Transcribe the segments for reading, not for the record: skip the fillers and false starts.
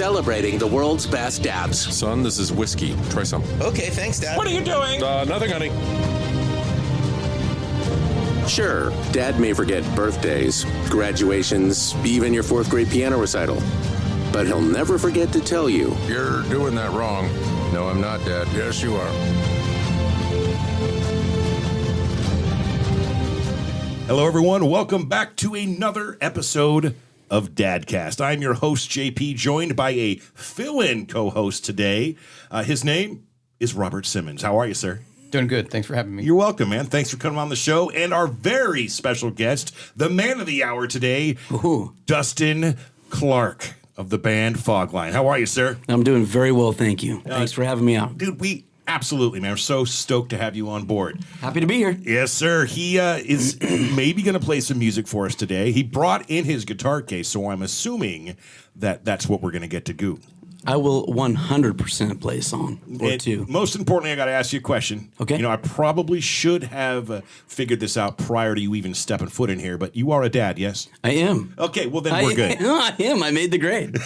celebrating the world's best dabs. Son, this is whiskey. Try some. Okay, thanks, Dad. What are you doing? Nothing, honey. Sure, Dad may forget birthdays, graduations, even your 4th grade piano recital. But he'll never forget to tell you. You're doing that wrong. No, I'm not, Dad. Yes, you are. Hello, everyone. Welcome back to another episode of Dadcast. I'm your host, JP, joined by a fill-in co-host today. His name is Robert Simmons. How are you, sir? Doing good. Thanks for having me. You're welcome, man. Thanks for coming on the show. And our very special guest, the man of the hour today, Dustin Clark of the band Fogline. How are you, sir? I'm doing very well, thank you. Thanks for having me out. Dude, we absolutely, man, we're so stoked to have you on board. Happy to be here. Yes, sir. He is maybe going to play some music for us today. He brought in his guitar case, so I'm assuming that that's what we're going to get to do. I will 100% play a song or two. Most importantly, I got to ask you a question. Okay. You know, I probably should have figured this out prior to you even stepping foot in here, but you are a dad, yes? I am. Okay, well then we're good. I am. I made the grade.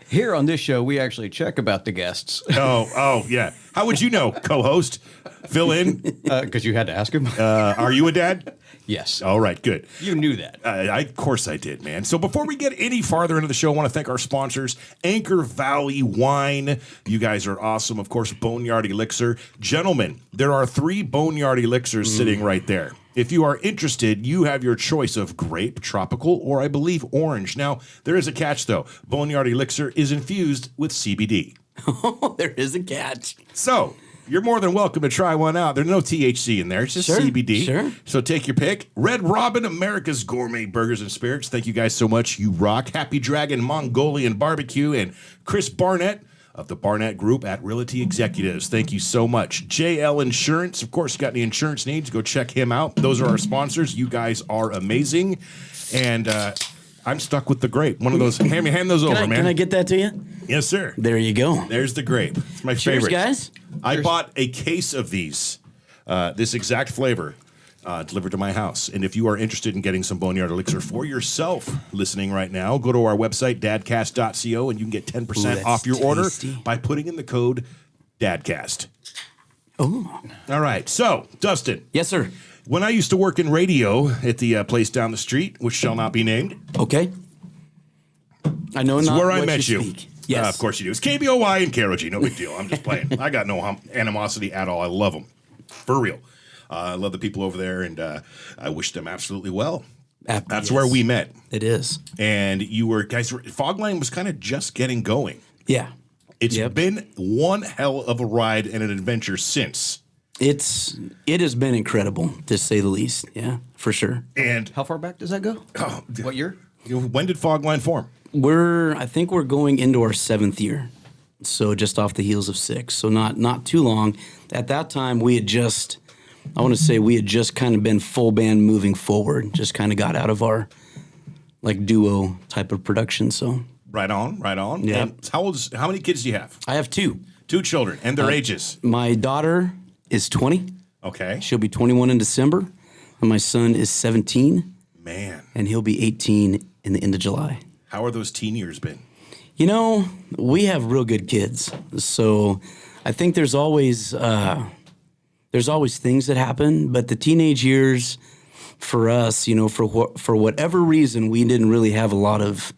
Here on this show, we actually check about the guests. Oh, yeah. How would you know, co-host? Fill in. Because you had to ask him. Are you a dad? Yes. All right, good. You knew that. Of course I did, man. So before we get any farther into the show, I want to thank our sponsors, Anchor Valley Wine. You guys are awesome. Of course, Boneyard Elixir. Gentlemen, there are 3 Boneyard Elixirs sitting right there. If you are interested, you have your choice of grape, tropical, or I believe orange. Now, there is a catch, though. Boneyard Elixir is infused with CBD. Oh, there is a catch. So, you're more than welcome to try one out. There's no THC in there. It's just CBD. Sure. So take your pick. Red Robin, America's Gourmet Burgers and Spirits. Thank you guys so much. You rock. Happy Dragon, Mongolian Barbecue, and Chris Barnett of the Barnett Group at Realty Executives. Thank you so much. JL Insurance. Of course, you got any insurance needs, go check him out. Those are our sponsors. You guys are amazing. And I'm stuck with the grape. One of those. Hand those over, man. Can I get that to you? Yes, sir. There you go. There's the grape. It's my Cheers, favorite. guys. I bought a case of these, this exact flavor, delivered to my house. And if you are interested in getting some Boneyard Elixir for yourself listening right now, go to our website, dadcast.co, and you can get 10% off your order by putting in the code DADCAST. Oh. All right. So, Dustin. Yes, sir. When I used to work in radio at the place down the street, which shall not be named. Okay. I know It's not where I what met you. speak. Yes. Of course you do. It's KBOY and KROG. No big deal. I'm just playing. I got no animosity at all. I love them. For real. I love the people over there, and I wish them absolutely well. That's where we met. It is. And you were, guys, Fogline was kind of just getting going. Yeah. It's been one hell of a ride and an adventure since. It has been incredible, to say the least. Yeah, for sure. And How far back does that go? What year? When did Fogline form? I think we're going into our 7th year. So just off the heels of 6. So not too long. At that time, we had just kind of been full band moving forward. Just kind of got out of our like duo type of production. So Right on. Yeah. And how many kids do you have? I have 2. 2 children, and their ages. My daughter is 20. Okay. She'll be 21 in December. And my son is 17. Man. And he'll be 18 in the end of July. How are those teen years been? You know, we have real good kids. So I think there's always things that happen, but the teenage years for us, you know, for whatever reason, we didn't really have a lot of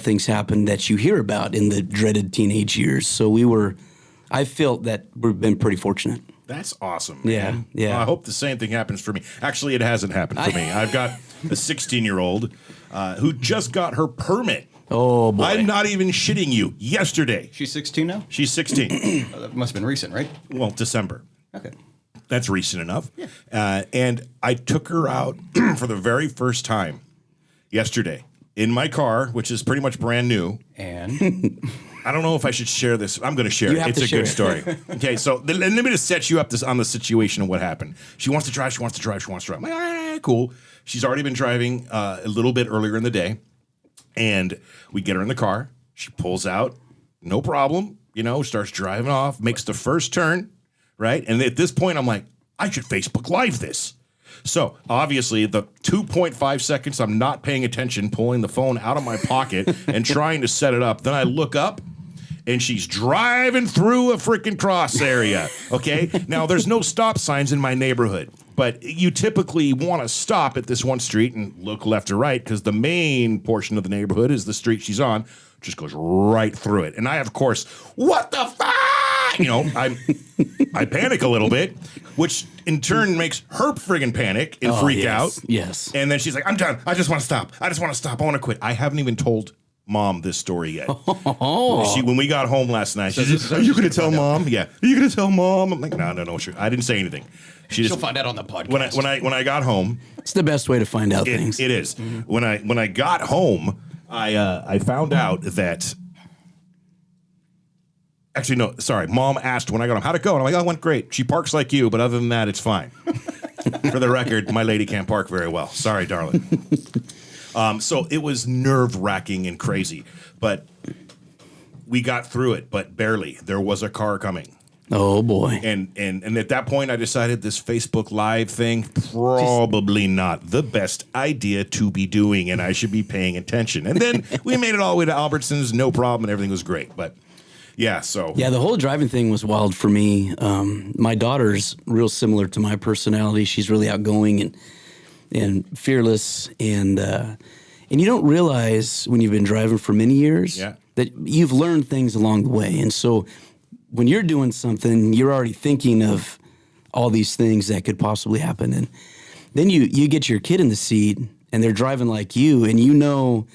things happen that you hear about in the dreaded teenage years. So I felt that we've been pretty fortunate. That's awesome, man. Yeah. Well, I hope the same thing happens for me. Actually, it hasn't happened for me. I've got a 16-year-old who just got her permit. Oh, boy. I'm not even shitting you. Yesterday. She's 16 now? She's 16. That must have been recent, right? Well, December. Okay. That's recent enough. Yeah. And I took her out for the very first time yesterday in my car, which is pretty much brand new. And I don't know if I should share this. I'm going to share You it. have It's to a share good story. Okay, so let me just set you up on the situation of what happened. She wants to drive. I'm like, all right, cool. She's already been driving a little bit earlier in the day. And we get her in the car. She pulls out. No problem. You know, starts driving off, makes the first turn, right? And at this point, I'm like, I should Facebook Live this. So obviously the 2.5 seconds I'm not paying attention, pulling the phone out of my pocket and trying to set it up. Then I look up and she's driving through a freaking cross area. Okay. Now there's no stop signs in my neighborhood, but you typically want to stop at this one street and look left or right because the main portion of the neighborhood is the street she's on. Just goes right through it. And I, of course, what the fuck? You know, I panic a little bit, which in turn makes her friggin' panic and freak out. Yes. And then she's like, I'm done. I just want to stop. I want to quit. I haven't even told Mom this story yet. When we got home last night, she said, are you going to tell Mom? Yeah. Are you going to tell Mom? I'm like, no, sure. I didn't say anything. She'll find out on the podcast. When I got home. It's the best way to find out things. It is. Mm-hmm. When I got home, I found out that. Actually, no, sorry. Mom asked when I got home, how'd it go? And I'm like, oh, it went great. She parks like you, but other than that, it's fine. For the record, my lady can't park very well. Sorry, darling. So it was nerve-wracking and crazy, but we got through it, but barely. There was a car coming. Oh, boy. And at that point, I decided this Facebook Live thing, probably not the best idea to be doing, and I should be paying attention. And then we made it all the way to Albertsons, no problem, and everything was great. But, yeah, so. Yeah, the whole driving thing was wild for me. My daughter's real similar to my personality. She's really outgoing and fearless, and you don't realize when you've been driving for many years that you've learned things along the way. And so when you're doing something, you're already thinking of all these things that could possibly happen. And then you get your kid in the seat and they're driving like you, and you know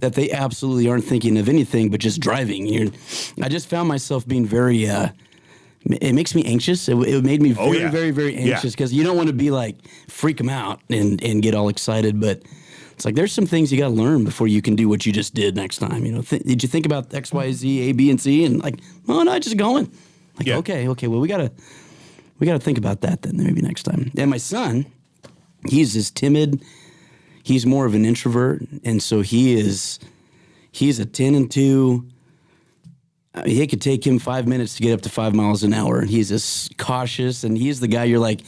that they absolutely aren't thinking of anything but just driving. I just found myself being very, it makes me anxious. It made me very, very, very anxious because you don't want to be like, freak them out and get all excited. But it's like, there's some things you got to learn before you can do what you just did next time. You know, did you think about X, Y, Z, A, B, and C? And like, oh no, just going. Like, okay. Well, we gotta think about that then maybe next time. And my son, he's as timid. He's more of an introvert, and so he's a 10 and 2. It could take him 5 minutes to get up to 5 miles an hour, and he's just cautious, and he's the guy you're like,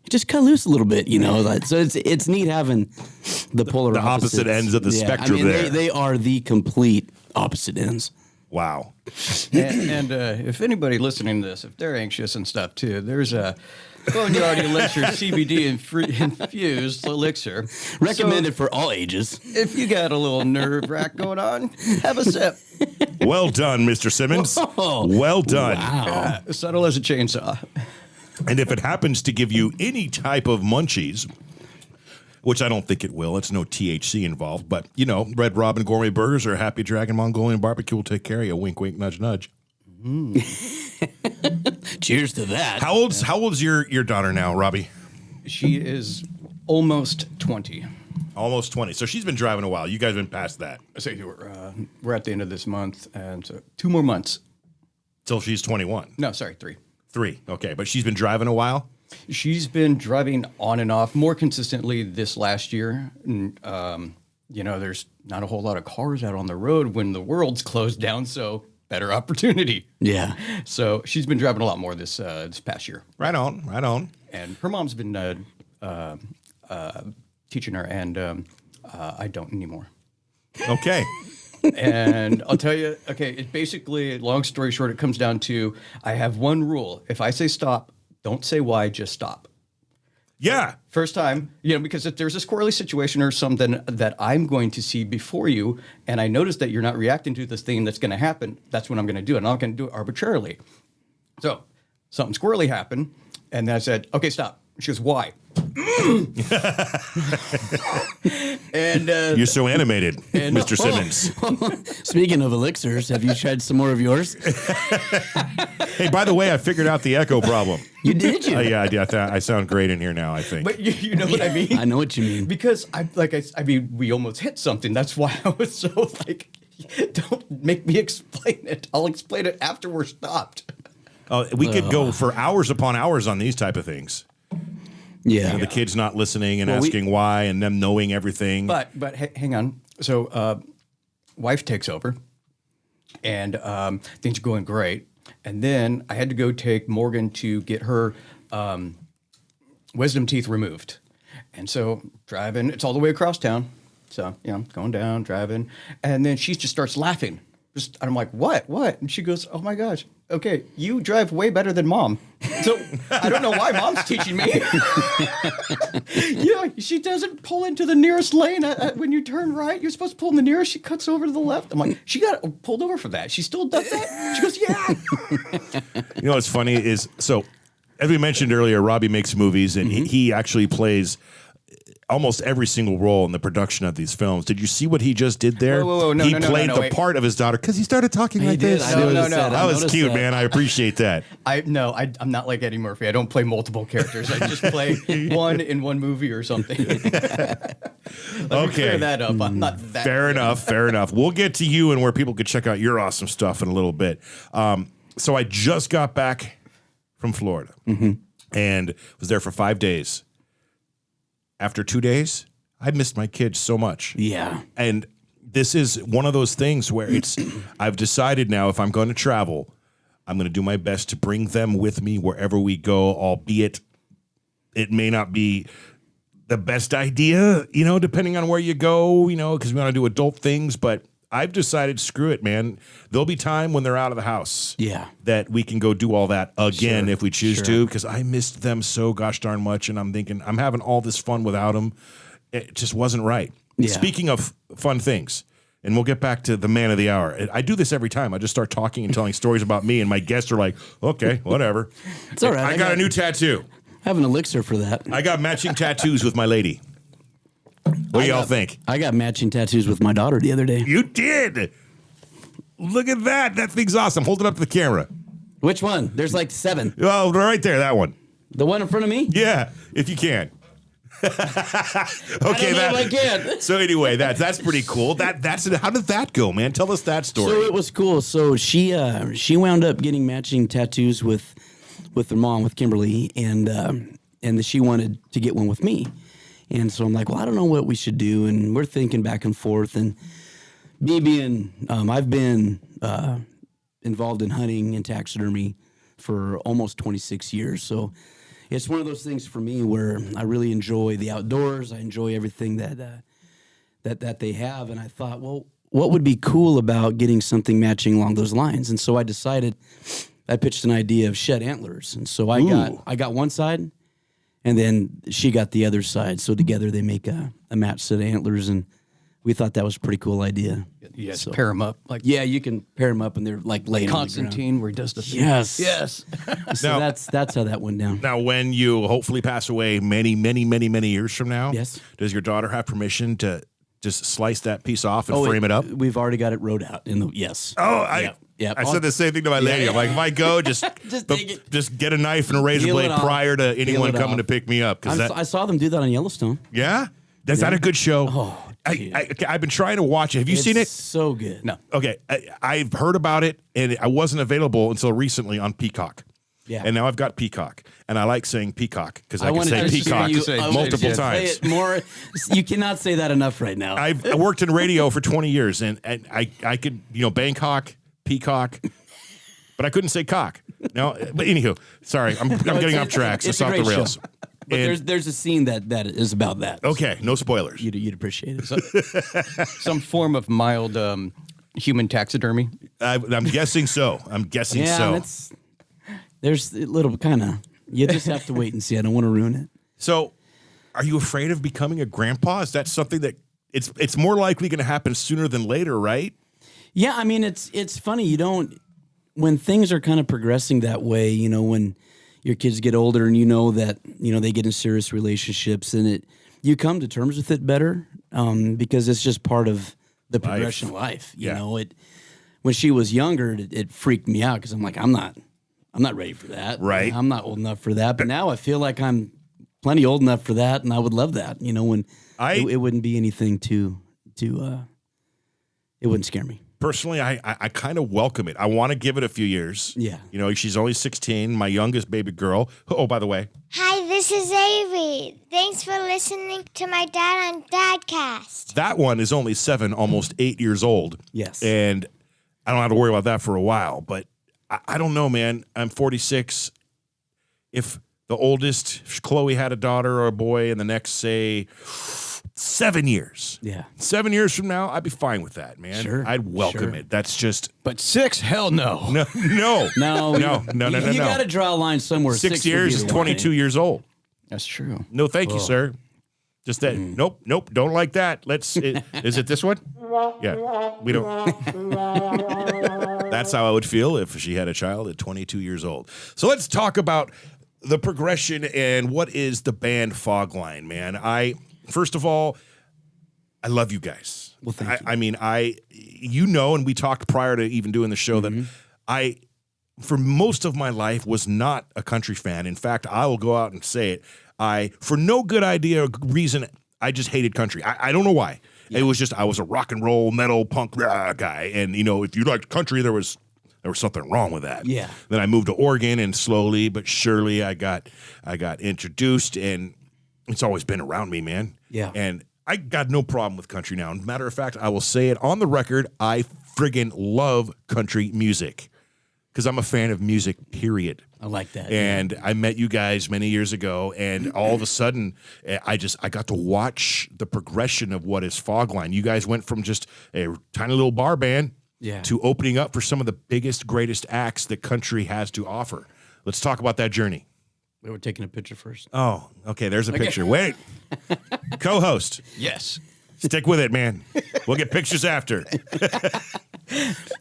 just cut loose a little bit, you know. Like, so it's neat having the polar opposite ends of the spectrum. There, they are the complete opposite ends. Wow. And if anybody listening to this, if they're anxious and stuff too, there's a Boneyard Elixir CBD infused elixir. Recommended for all ages. If you got a little nerve rack going on, have a sip. Well done, Mr. Simmons. Whoa. Well done. Wow. Subtle as a chainsaw. And if it happens to give you any type of munchies, which I don't think it will, it's no THC involved, but, you know, Red Robin Gourmet Burgers or Happy Dragon Mongolian Barbecue will take care of you. Wink, wink, nudge, nudge. Cheers to that. How old's your daughter now, Robbie? She is almost 20. Almost 20. So she's been driving a while. You guys have been past that. So we're at the end of this month, and so 2 more months. Till she's 21. No, sorry, 3. 3. Okay, but she's been driving a while? She's been driving on and off more consistently this last year. And, you know, there's not a whole lot of cars out on the road when the world's closed down, so better opportunity. Yeah. So she's been driving a lot more this past year. Right on. And her mom's been teaching her, and I don't anymore. Okay. And I'll tell you, it basically, long story short, it comes down to I have one rule. If I say stop, don't say why, just stop. Yeah. First time, you know, because if there's a squirrely situation or something that I'm going to see before you, and I notice that you're not reacting to this thing that's going to happen, that's what I'm going to do. And I'm not going to do it arbitrarily. So something squirrely happened, and then I said, okay, stop. She goes, why? And you're so animated, Mr. Simmons. Speaking of elixirs, have you tried some more of yours? Hey, by the way, I figured out the echo problem. You did? Yeah, I did. I sound great in here now, I think. But you know what I mean? I know what you mean. Because I mean, we almost hit something. That's why I was so like, don't make me explain it. I'll explain it after we're stopped. We could go for hours upon hours on these type of things. Yeah. You know, the kids not listening and asking why and them knowing everything. But hang on. So wife takes over, and things are going great. And then I had to go take Morgan to get her wisdom teeth removed. And so driving, it's all the way across town. So, going down, driving. And then she just starts laughing. I'm like, what? And she goes, oh my gosh. Okay, you drive way better than Mom. So I don't know why Mom's teaching me. She doesn't pull into the nearest lane. When you turn right, you're supposed to pull in the nearest. She cuts over to the left. I'm like, she got pulled over for that. She still does that? She goes, yeah. You know what's funny is, so as we mentioned earlier, Robbie makes movies, and he actually plays almost every single role in the production of these films. Did you see what he just did there? Whoa, no, he no, played the wait. part of his daughter because he started talking like this. No. That was cute, man. I appreciate that. I'm not like Eddie Murphy. I don't play multiple characters. I just play one in one movie or something. Let me clear that up. I'm not that. Fair enough. We'll get to you and where people could check out your awesome stuff in a little bit. So I just got back from Florida and was there for 5 days. After 2 days, I missed my kids so much. Yeah. And this is one of those things where I've decided now if I'm going to travel, I'm going to do my best to bring them with me wherever we go, albeit it may not be the best idea, depending on where you go, because we want to do adult things. But I've decided, screw it, man. There'll be time when they're out of the house that we can go do all that again if we choose to, because I missed them so gosh darn much. And I'm thinking I'm having all this fun without them. It just wasn't right. Yeah. Speaking of fun things, and we'll get back to the man of the hour. I do this every time. I just start talking and telling stories about me, and my guests are like, okay, whatever. It's all right. I got a new tattoo. I have an elixir for that. I got matching tattoos with my lady. What do y'all think? I got matching tattoos with my daughter the other day. You did. Look at that. That thing's awesome. Hold it up to the camera. Which one? There's like 7. Oh, right there. That one. The one in front of me? Yeah, if you can. Okay, I don't know if I can. So anyway, that's pretty cool. That's it. How did that go, man? Tell us that story. So it was cool. So she wound up getting matching tattoos with her mom, with Kimberly, and she wanted to get one with me. And so I'm like, well, I don't know what we should do. And we're thinking back and forth. And me being, I've been involved in hunting and taxidermy for almost 26 years. So it's one of those things for me where I really enjoy the outdoors. I enjoy everything that they have. And I thought, well, what would be cool about getting something matching along those lines? And so I pitched an idea of shed antlers. And so I got one side. And then she got the other side. So together they make a match set of antlers. And we thought that was a pretty cool idea. Yeah, so pair them up. You can pair them up and they're like laying Constantine, where he does the thing. Yes. So now, that's how that went down. Now, when you hopefully pass away many, many, many, many years from now, does your daughter have permission to just slice that piece off and frame it up? We've already got it wrote out. Yes. Oh, Yeah. I said the same thing to my lady. I'm like, if I go, just get a knife and a razor blade prior to anyone coming to pick me up. I saw them do that on Yellowstone. Yeah? Is that a good show? Oh, I've been trying to watch it. Have you seen it? So good. No. Okay. I've heard about it, and I wasn't available until recently on Peacock. Yeah. And now I've got Peacock, and I like saying Peacock because I can wanted say to Peacock hear you- multiple Say times. it more. You cannot say that enough right now. I worked in radio for 20 years, and I could, Bangkok, Peacock, but I couldn't say cock. No, but anywho, sorry, I'm getting off track. So it's a off the great rails. show. But there's a scene that is about that. Okay, no spoilers. You'd appreciate it. Some form of mild human taxidermy. I'm guessing so. There's a little kind of. You just have to wait and see. I don't want to ruin it. So, are you afraid of becoming a grandpa? Is that something that it's more likely going to happen sooner than later, right? Yeah, I mean it's funny. You don't when things are kind of progressing that way. When your kids get older and that they get in serious relationships, and you come to terms with it better because it's just part of the progression of life. You know, when she was younger, it freaked me out because I'm like, I'm not ready for that. Right. I'm not old enough for that. But now I feel like I'm plenty old enough for that, and I would love that. When it wouldn't be anything it wouldn't scare me. Personally, I kind of welcome it. I want to give it a few years. Yeah. She's only 16, my youngest baby girl. Oh, by the way. Hi, this is Avery. Thanks for listening to my dad on Dadcast. That one is only 7, almost 8 years old. Yes. And I don't have to worry about that for a while. But I don't know, man. I'm 46. If the oldest, Chloe had a daughter or a boy in the next, say, 7 years. Yeah. 7 years from now, I'd be fine with that, man. Sure. I'd welcome it. That's just But 6, hell no. no. No, You You got to draw a line somewhere. 6 would be years is the 22 line. years old. That's true. No, thank you, sir. Just that. Nope. Don't like that. Is it this one? Yeah. We don't. That's how I would feel if she had a child at 22 years old. So let's talk about the progression and what is the band Fogline, man. First of all, I love you guys. Well, thank you. I mean, and we talked prior to even doing the show that I, for most of my life, was not a country fan. In fact, I will go out and say it. For no good idea or reason, I just hated country. I don't know why. Yeah. It was just I was a rock and roll, metal, punk guy, and if you liked country, there was something wrong with that. Yeah. Then I moved to Oregon, and slowly but surely I got introduced, and it's always been around me, man. Yeah. And I got no problem with country now. Matter of fact, I will say it on the record. I friggin' love country music because I'm a fan of music, period. I like that. And I met you guys many years ago, and all of a sudden, I got to watch the progression of what is Fogline. You guys went from just a tiny little bar band to opening up for some of the biggest, greatest acts that country has to offer. Let's talk about that journey. We were taking a picture first. Oh, okay, there's a picture. Wait. Co-host. Yes. Stick with it, man. We'll get pictures after.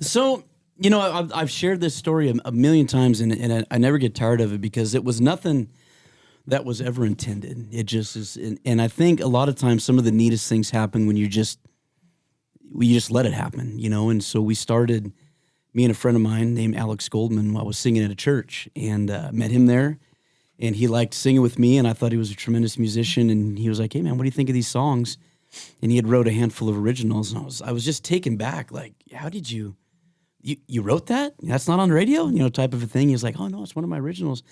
So, I've shared this story a million times, and I never get tired of it because it was nothing that was ever intended. It just is, and I think a lot of times some of the neatest things happen when you just let it happen, And so we started. Me and a friend of mine named Alex Goldman. I was singing at a church and met him there, and he liked singing with me, and I thought he was a tremendous musician. And he was like, "Hey, man, what do you think of these songs?" And he had wrote a handful of originals, and I was just taken back, like, "How did you wrote that? That's not on the radio?" Type of a thing. He was like, "Oh, no, it's one of my originals."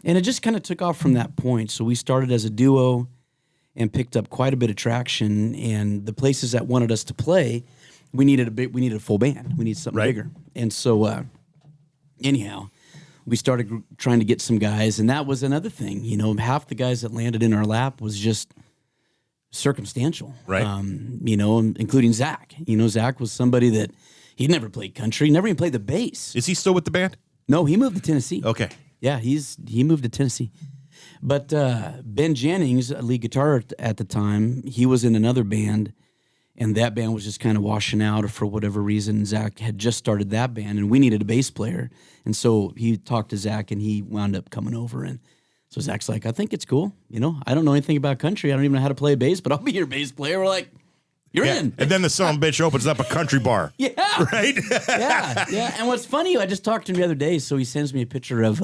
And it just kind of took off from that point. So we started as a duo and picked up quite a bit of traction. And the places that wanted us to play, we needed a full band. We needed something bigger. And so anyhow, we started trying to get some guys. And that was another thing. Half the guys that landed in our lap was just circumstantial. Right. Including Zach. Zach was somebody that he'd never played country, never even played the bass. Is he still with the band? No, he moved to Tennessee. Okay. Yeah, he moved to Tennessee. But Ben Jennings, a lead guitar at the time, he was in another band, and that band was just kind of washing out, or for whatever reason, Zach had just started that band, and we needed a bass player. And so he talked to Zach, and he wound up coming over. And so Zach's like, "I think it's cool. I don't know anything about country. I don't even know how to play a bass, but I'll be your bass player." We're like, "You're in." And then the son of a bitch opens up a country bar. Yeah. Right? Yeah. And what's funny, I just talked to him the other day, so he sends me a picture of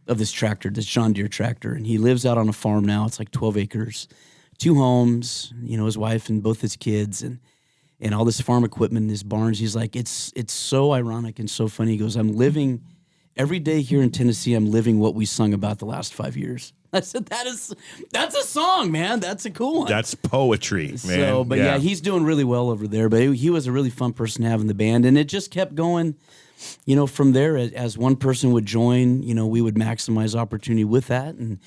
this tractor, this John Deere tractor, and he lives out on a farm now. It's like 12 acres, 2 homes, his wife and both his kids, and all this farm equipment in his barns. He's like, it's so ironic and so funny. He goes, "I'm living every day here in Tennessee. I'm living what we sung about the last 5 years." I said, that's a song, man. That's a cool one. That's poetry, man. So, but yeah, he's doing really well over there. But he was a really fun person to have in the band, and it just kept going. From there, as one person would join, we would maximize opportunity with that, and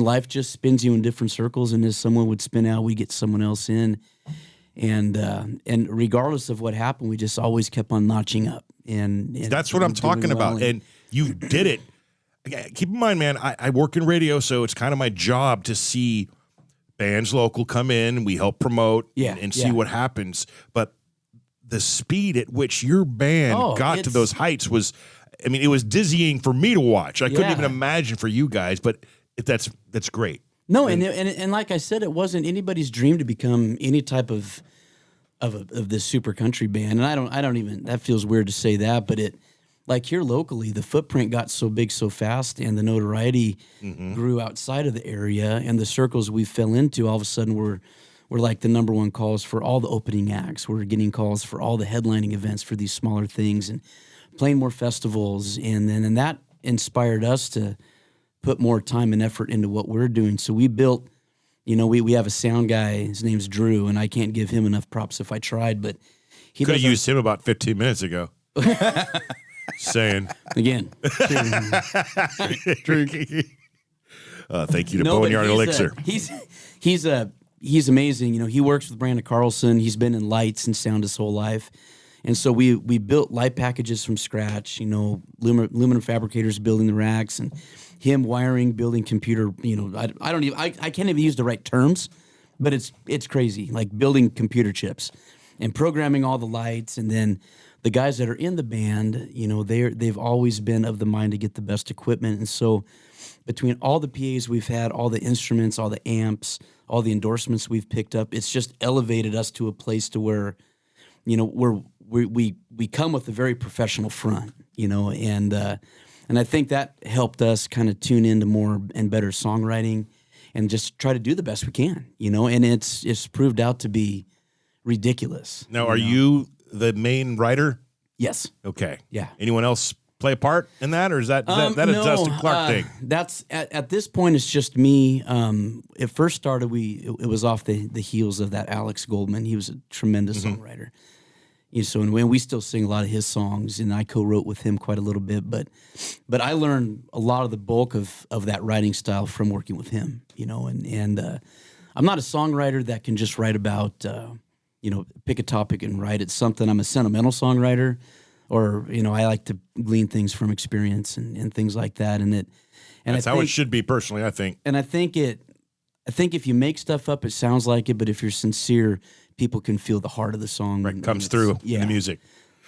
life just spins you in different circles. And as someone would spin out, we get someone else in, and regardless of what happened, we just always kept on notching up. And that's what I'm talking about. And you did it. Keep in mind, man, I work in radio, so it's kind of my job to see bands local come in. We help promote and see what happens. But the speed at which your band got to those heights was, it was dizzying for me to watch. I couldn't even imagine for you guys, but that's great. No, and like I said, it wasn't anybody's dream to become any type of this super country band. And I don't even, that feels weird to say that, but like here locally, the footprint got so big so fast, and the notoriety grew outside of the area, and the circles we fell into, all of a sudden we're like the number one calls for all the opening acts. We're getting calls for all the headlining events for these smaller things and playing more festivals, and that inspired us to put more time and effort into what we're doing. So we built, we have a sound guy. His name's Drew, and I can't give him enough props if I tried, but he could have used him about 15 minutes ago. Saying again. Thank you to No, but Boneyard Elixir. He's amazing. You know, he works with Brandon Carlson. He's been in lights and sound his whole life. And so we built light packages from scratch, you know, aluminum fabricators building the racks and him wiring, building computer, you know, I can't even use the right terms, but it's crazy, like building computer chips and programming all the lights. And then the guys that are in the band, you know, they've always been of the mind to get the best equipment. And so between all the PAs we've had, all the instruments, all the amps, all the endorsements we've picked up, it's just elevated us to a place to where, you know, we come with a very professional front, you know, and I think that helped us kind of tune into more and better songwriting and just try to do the best we can, you know, and it's proved out to be ridiculous. Now, are you the main writer? Yes. Okay. Yeah. Anyone else play a part in that, or is that a Dustin Clark thing? That's at this point it's just me. It first started it was off the heels of that Alex Goldman. He was a tremendous songwriter. You know, so and we still sing a lot of his songs, and I co-wrote with him quite a little bit. But I learned a lot of the bulk of that writing style from working with him. You know, and I'm not a songwriter that can just write about you know, pick a topic and write it. Something. I'm a sentimental songwriter, or you know, I like to glean things from experience and things like that. And that's how it should be, personally, I think. And I think if you make stuff up, it sounds like it. But if you're sincere, people can feel the heart of the song. Right, comes through in the music.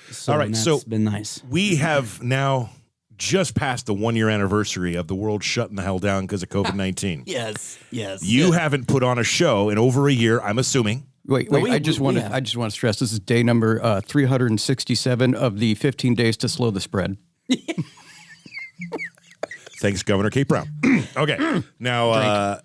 So, all right, so it's been nice. We have now just passed the 1-year anniversary of the world shutting the hell down because of COVID-19. Yes. You haven't put on a show in over a year, I'm assuming. Wait! I just want to stress this is day number 367 of the 15 days to slow the spread. Thanks, Governor Kate Brown. Okay, now I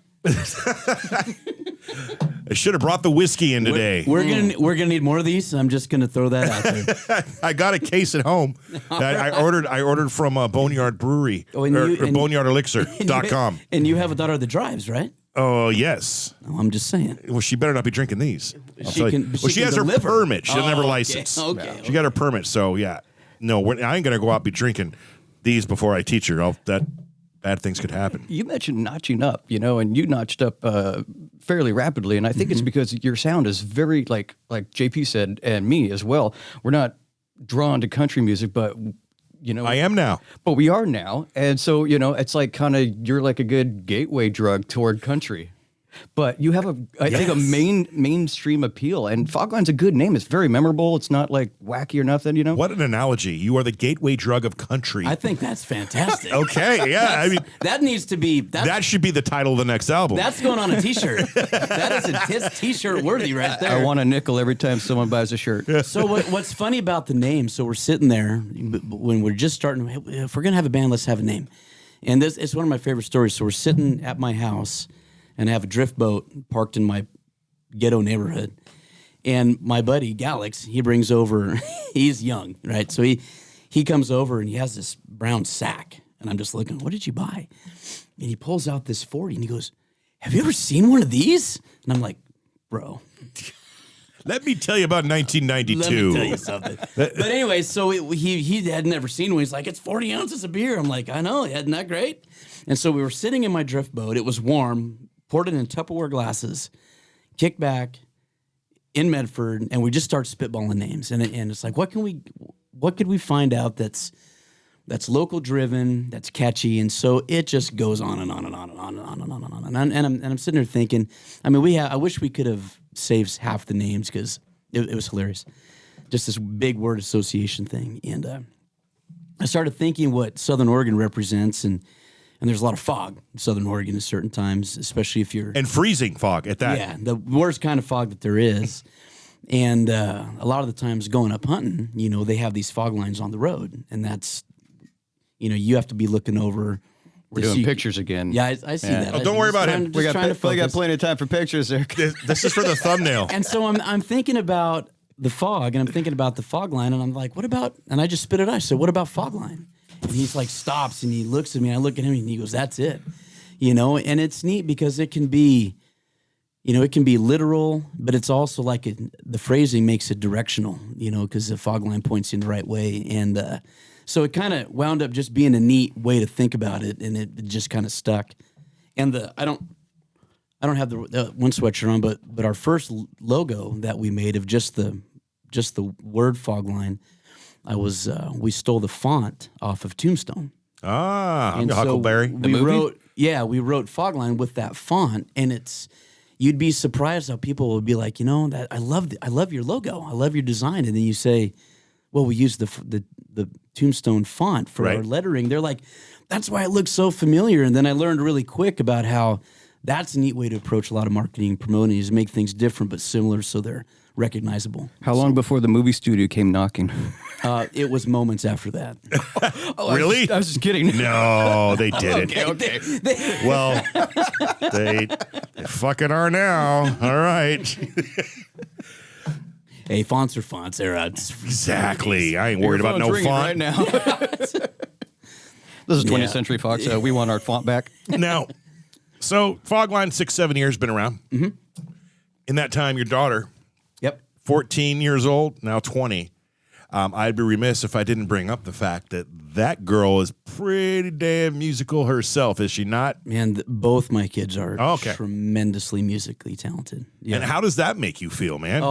should have brought the whiskey in today. We're gonna need more of these. I'm just gonna throw that out there. I got a case at home that I ordered from Boneyard Brewery or BoneyardElixir.com. And you have a daughter that drives, right? Oh, yes. Oh, I'm just saying. Well, she better not be drinking these. She has her permit. She doesn't have her okay. license. Okay. She got her permit, so yeah. No, I ain't going to go out and be drinking these before I teach her. That bad things could happen. You mentioned notching up, you know, and you notched up fairly rapidly. And I think it's because your sound is very, like JP said, and me as well, we're not drawn to country music, but... You know, I am now, but we are now, and so you know, it's like kind of you're like a good gateway drug toward country. But you have I think a mainstream appeal, and Fogline's a good name. It's very memorable. It's not like wacky or nothing, you know. What an analogy! You are the gateway drug of country. I think that's fantastic. Okay, yeah. I mean, that needs to be. That should be the title of the next album. That's going on a T-shirt. That is a T-shirt worthy right there. I want a nickel every time someone buys a shirt. So what's funny about the name? So we're sitting there when we're just starting. If we're gonna have a band, let's have a name. And this is one of my favorite stories. So we're sitting at my house. And I have a drift boat parked in my ghetto neighborhood. And my buddy, Galax, he brings over, he's young, right? So he comes over and he has this brown sack. And I'm just looking, what did you buy? And he pulls out this 40 and he goes, have you ever seen one of these? And I'm like, bro. Let me tell you about 1992. Let me tell you something. But anyway, so he had never seen one. He's like, it's 40 ounces of beer. I'm like, I know, isn't that great? And so we were sitting in my drift boat. It was warm. Poured it in Tupperware glasses, kicked back in Medford, and we just start spitballing names. And it's like, what could we find out that's local driven, that's catchy? And so it just goes on and on and on and on and on and on and on. And I'm sitting there thinking, I mean, I wish we could have saved half the names because it was hilarious. Just this big word association thing. And I started thinking what Southern Oregon represents, and there's a lot of fog in Southern Oregon at certain times, especially if you're... And freezing fog at that. Yeah, the worst kind of fog that there is. And a lot of the times going up hunting, you know, they have these fog lines on the road. And that's, you know, you have to be looking over... We're doing pictures again. Yeah, I see that. Oh, don't worry about it. We got plenty of time for pictures there. This is for the thumbnail. And so I'm thinking about the fog, and I'm thinking about the fog line, and I'm like, what about... And I just spit it out. I said, what about fog line? And he's like stops and he looks at me. And I look at him and he goes, "That's it," you know. And it's neat because it can be, you know, it can be literal, but it's also like the phrasing makes it directional, you know, because the fog line points you in the right way. And so it kind of wound up just being a neat way to think about it, and it just kind of stuck. And I don't have the one sweatshirt on, but our first logo that we made of just the word Fogline, we stole the font off of Tombstone. And Huckleberry. We wrote Fogline with that font, and you'd be surprised how people would be like, that I love your logo, I love your design, and then you say, well, we used the Tombstone font for our lettering. They're like, that's why it looks so familiar. And then I learned really quick about how that's a neat way to approach a lot of marketing and promoting, is make things different but similar so they're recognizable. How long before the movie studio came knocking? It was moments after that. Really? I was just kidding. No, they didn't. Okay. Well, they fucking are now. All right. Hey, fonts are fonts. Exactly. I ain't worried about no Phone's ringing font. right now. This is 20th Century Fox. We want our font back. Now, so Fogline 6-7 years been around. Mm-hmm. In that time, your daughter, Yep. 14 years old, now 20. I'd be remiss if I didn't bring up the fact that girl is pretty damn musical herself, is she not? Man, both my kids are Okay. tremendously musically talented. Yeah. And how does that make you feel, man?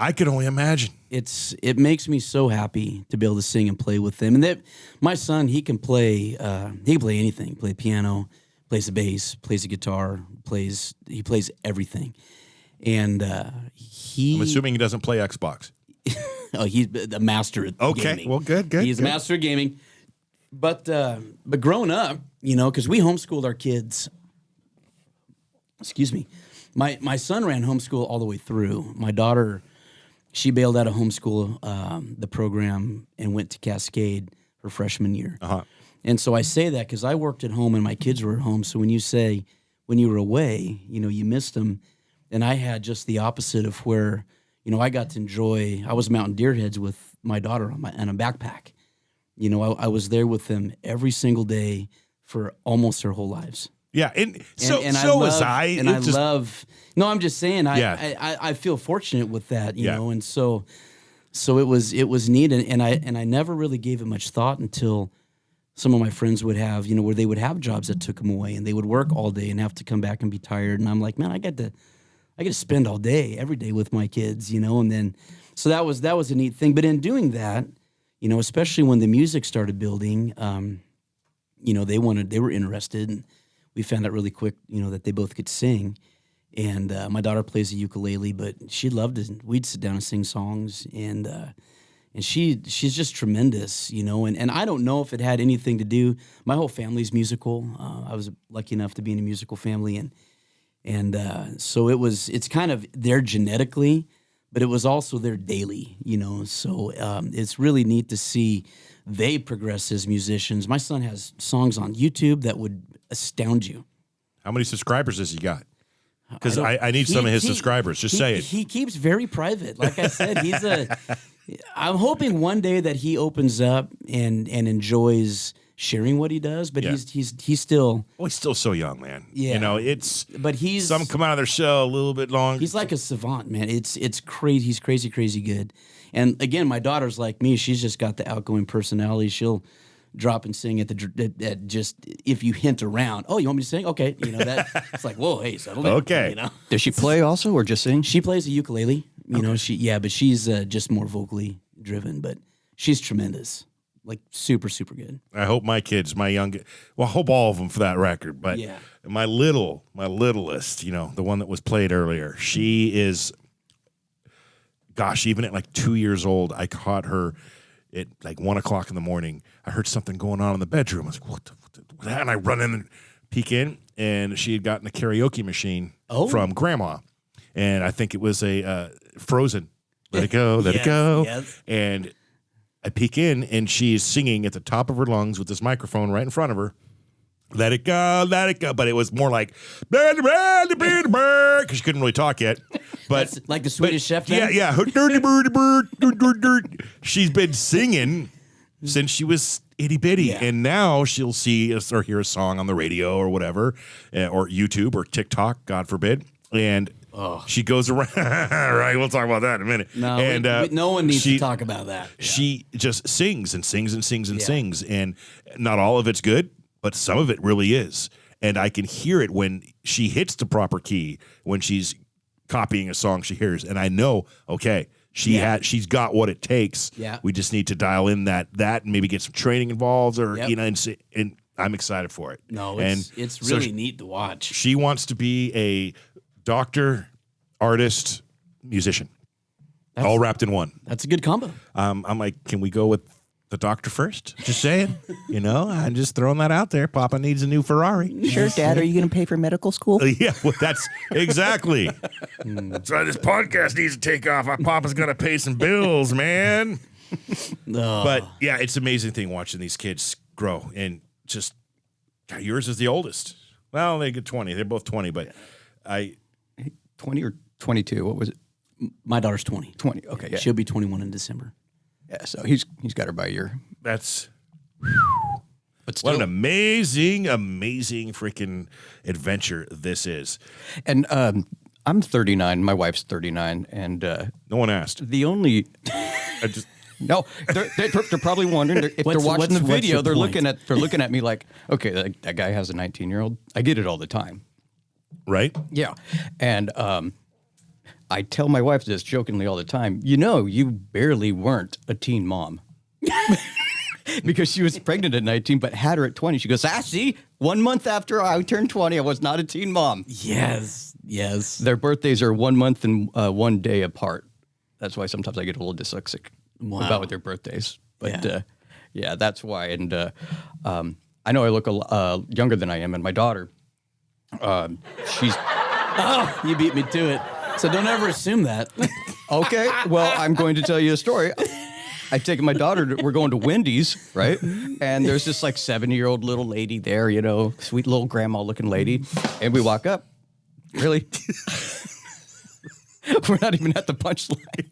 I could only imagine. it makes me so happy to be able to sing and play with them. And my son, he can play anything. Play piano, plays the bass, plays the guitar, he plays everything. And I'm assuming he doesn't play Xbox. he's a master at gaming. Well, good. He's a master at gaming. But growing up, because we homeschooled our kids. Excuse me. My son ran homeschool all the way through. My daughter, she bailed out of homeschool, the program, and went to Cascade her freshman year. Uh-huh. And so I say that because I worked at home and my kids were at home. So when you say, when you were away, you missed them. And I had just the opposite of where, I got to enjoy, I was mountain deer heads with my daughter on a backpack. I was there with them every single day for almost their whole lives. Yeah, and was I. And I'm just saying, Yeah. I feel fortunate with that, Yeah. know, and so it was neat, and I never really gave it much thought until some of my friends would have, where they would have jobs that took them away, and they would work all day and have to come back and be tired, and I'm like, man, I get to spend all day, every day with my kids, and then so that was a neat thing. But in doing that, especially when the music started building, they were interested, and we found out really quick, that they both could sing. And my daughter plays the ukulele, but she loved it. We'd sit down and sing songs, and she's just tremendous, And I don't know if it had anything to do. My whole family's musical. I was lucky enough to be in a musical family, and so it's kind of there genetically, but it was also there daily, So it's really neat to see they progress as musicians. My son has songs on YouTube that would astound you. How many subscribers has he got? Because I need some of his subscribers. Just say it. He keeps very private. Like I said, I'm hoping one day that he opens up and enjoys sharing what he does. But he's still. Well, he's still so young, man. Yeah. But some come out of their shell a little bit long. He's like a savant, man. It's crazy. He's crazy good. And again, my daughter's like me. She's just got the outgoing personality. She'll drop and sing at just if you hint around. Oh, you want me to sing? Okay, it's like, whoa, hey, settle down. Okay. Does she play also or just sing? She plays a ukulele. But she's just more vocally driven. But she's tremendous, like super good. I hope my kids, I hope all of them for that record. But my littlest, the one that was played earlier, she is. Gosh, even at like 2 years old, I caught her at like 1 o'clock in the morning. I heard something going on in the bedroom. I was like, what the? And I run in and peek in, and she had gotten a karaoke machine from Grandma. And I think it was a Frozen. Let it go, let it go. Yes. And I peek in, and she's singing at the top of her lungs with this microphone right in front of her. Let it go, let it go. But it was more like, because she couldn't really talk yet. But that's like the Swedish Chef then? Yeah. She's been singing since she was itty bitty. Yeah. And now she'll see or hear a song on the radio or whatever, or YouTube or TikTok, God forbid. And she goes around. Right, we'll talk about that in a minute. No, and no one needs to talk about that. Yeah. She just sings and sings and sings and sings. And not all of it's good, but some of it really is. and I can hear it when she hits the proper key when she's copying a song she hears, and I know, okay, she's got what it takes. Yeah. We just need to dial in that and maybe get some training involved, or and I'm excited for it. No, and it's so really neat to watch. She wants to be a doctor, artist, musician, all wrapped in one. That's a good combo. I'm like, can we go with the doctor first? Just saying. I'm just throwing that out there. Papa needs a new Ferrari. Sure, Dad. Are you going to pay for medical school? Yeah, well, that's exactly. That's why this podcast needs to take off. Our Papa's going to pay some bills, man. But yeah, it's an amazing thing watching these kids grow. And just, God, yours is the oldest. Well, they get 20. They're both 20, but 20 or 22? What was it? My daughter's 20. 20. Okay, yeah. She'll be 21 in December. Yeah, so he's got her by a year. that's But still, what an amazing freaking adventure this is. and I'm 39. My wife's 39, and No one asked. the only I just no, they're probably wondering if they're watching the what's video. your They're point? looking at me like, okay, that guy has a 19-year-old. I get it all the time. right? Yeah, and I tell my wife this jokingly all the time. You barely weren't a teen mom. Because she was pregnant at 19, but had her at 20. She goes, see, 1 month after I turned 20, I was not a teen mom. Yes. Their birthdays are 1 month and 1 day apart. That's why sometimes I get a little dyslexic about their birthdays. But yeah, that's why. And I know I look younger than I am. And my daughter, she's... Oh, you beat me to it. So don't ever assume that. Okay, well, I'm going to tell you a story. I've taken my daughter, we're going to Wendy's, right? And there's this like 70-year-old little lady there, sweet little grandma looking lady. And we walk up. Really? We're not even at the punchline.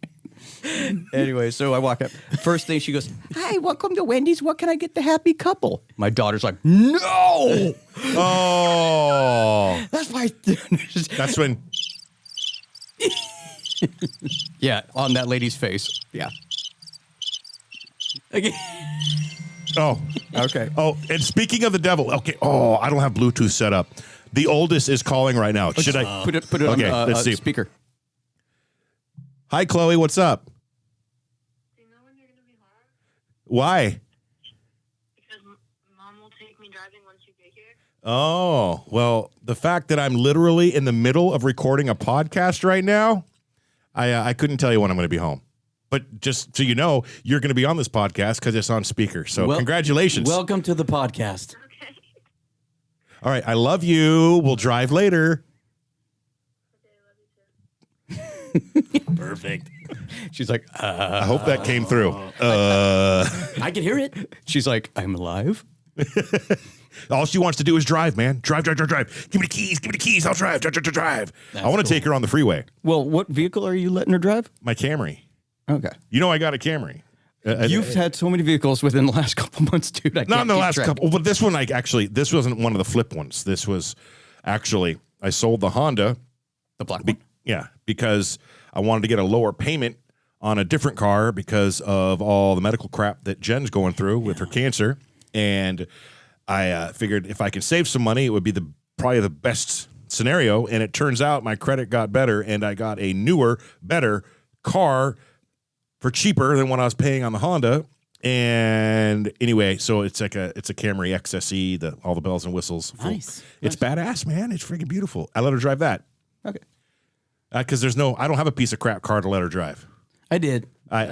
Anyway, so I walk up. First thing she goes, hi, welcome to Wendy's. What can I get the happy couple? My daughter's like, no! Oh, That's why. that's when. Yeah, on that lady's face. Yeah. Okay. Oh, Okay. oh, and speaking of the devil, okay. Oh, I don't have Bluetooth set up. The oldest is calling right now. Should I Put it Okay, on let's see. speaker. Hi, Chloe. What's up? Do you know when you're going to be home? Why? Because Mom will take me driving once you get here. Oh, well, the fact that I'm literally in the middle of recording a podcast right now, I couldn't tell you when I'm going to be home. But just so you know, you're going to be on this podcast because it's on speaker. So congratulations. Welcome to the podcast. Okay. All right. I love you. We'll drive later. Perfect. She's like, I hope that came through. I can hear it. she's like, I'm alive. All she wants to do is drive, man. Drive. Give me the keys. I'll drive. I want to take her on the freeway. Well, what vehicle are you letting her drive? My Camry. Okay. I got a Camry. You've had so many vehicles within the last couple months, dude. Not in the last couple, but this one, this wasn't one of the flip ones. This was actually, I sold the Honda. The black one? Yeah, because I wanted to get a lower payment on a different car because of all the medical crap that Jen's going through with her cancer. And I figured if I could save some money, it would be probably the best scenario. And it turns out my credit got better and I got a newer, better car for cheaper than what I was paying on the Honda. And anyway, so it's a Camry XSE, all the bells and whistles. Nice. It's badass, man. It's freaking beautiful. I let her drive that. Okay. Because I don't have a piece of crap car to let her drive. I did. I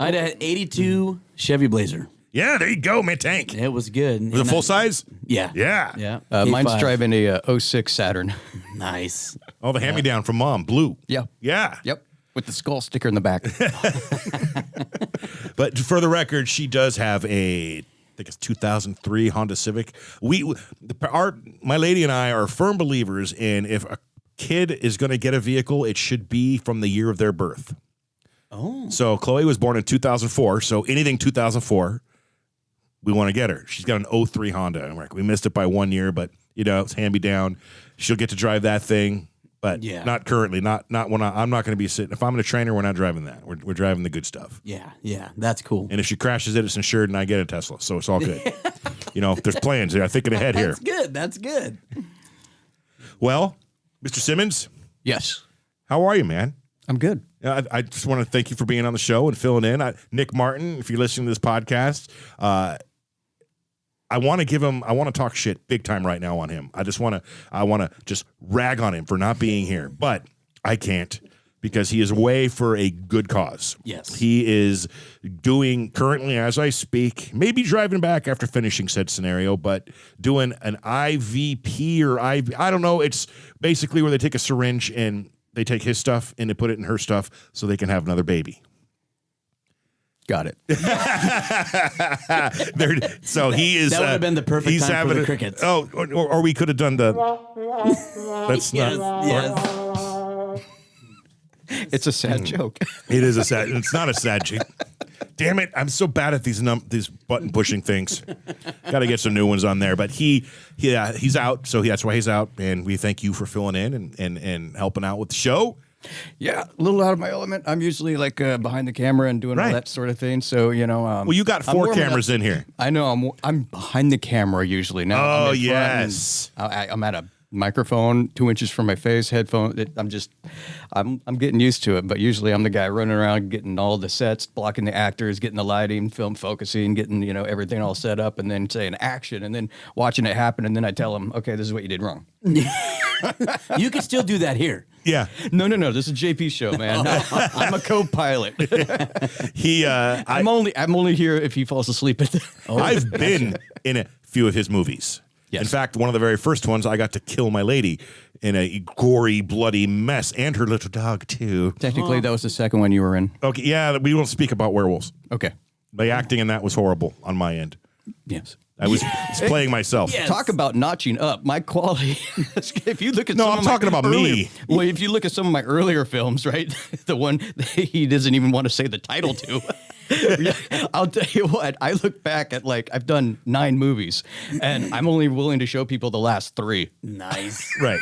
had an 82 Chevy Blazer. Yeah, there you go, man. Tank. It was good. Was it full size? Yeah. Yeah. Yeah. Mine's K5. driving a 06 Saturn. Nice. Oh, the hand-me-down from Mom, blue. Yeah. Yeah. Yep. With the skull sticker in the back. But for the record, she does have I think it's 2003 Honda Civic. My lady and I are firm believers in if a kid is going to get a vehicle, it should be from the year of their birth. Oh. So Chloe was born in 2004. So anything 2004, we want to get her. She's got an 03 Honda. And we missed it by 1 year, but it's hand-me-down. She'll get to drive that thing. But not currently, not when I'm not going to be sitting. If I'm going to train her, we're not driving that. We're driving the good stuff. Yeah. That's cool. And if she crashes it, it's insured, and I get a Tesla, so it's all good. there's plans there. I'm thinking ahead here. That's good. That's good. Well, Mr. Simmons, Yes. how are you, man? I'm good. I just want to thank you for being on the show and filling in. Nick Martin, if you're listening to this podcast, I want to talk shit big time right now on him. I want to just rag on him for not being here, but I can't because he is away for a good cause. Yes. He is doing currently as I speak, maybe driving back after finishing said scenario, but doing an IVP or I don't know. It's basically where they take a syringe and they take his stuff and they put it in her stuff so they can have another baby. Got it. So he is. That would have been the perfect time for the crickets. Oh, or we could have done the. That's Yes, not. yes. It's a sad joke. It is a sad. It's not a sad joke. Damn it! I'm so bad at these button pushing things. Got to get some new ones on there. But he's out, so that's why he's out. And we thank you for filling in and helping out with the show. Yeah, a little out of my element. I'm usually like behind the camera and doing all that sort of thing. So Well, you got I'm 4 warming cameras up. in here. I know. I'm behind the camera usually now. Oh, I'm in front yes. and I'm at a microphone 2 inches from my face, headphone. I'm getting used to it. But usually I'm the guy running around getting all the sets, blocking the actors, getting the lighting, film focusing, getting everything all set up, and then saying action, and then watching it happen, and then I tell them, okay, this is what you did wrong. You can still do that here. Yeah. No. This is JP's show, man. I'm a co-pilot. I'm only here if he falls asleep at the. I've been in a few of his movies. Yes. In fact, one of the very first ones, I got to kill my lady in a gory, bloody mess, and her little dog too. Technically, that was the second one you were in. Okay, yeah, we won't speak about werewolves. Okay. The acting in that was horrible on my end. Yes. I was playing myself. Yes. Talk about notching up my quality. If you look at No, some I'm of my talking about earlier- me. Well, if you look at some of my earlier films, right, the one he doesn't even want to say the title to. I'll tell you what. I look back at I've done 9 movies, and I'm only willing to show people the last 3. Nice. Right.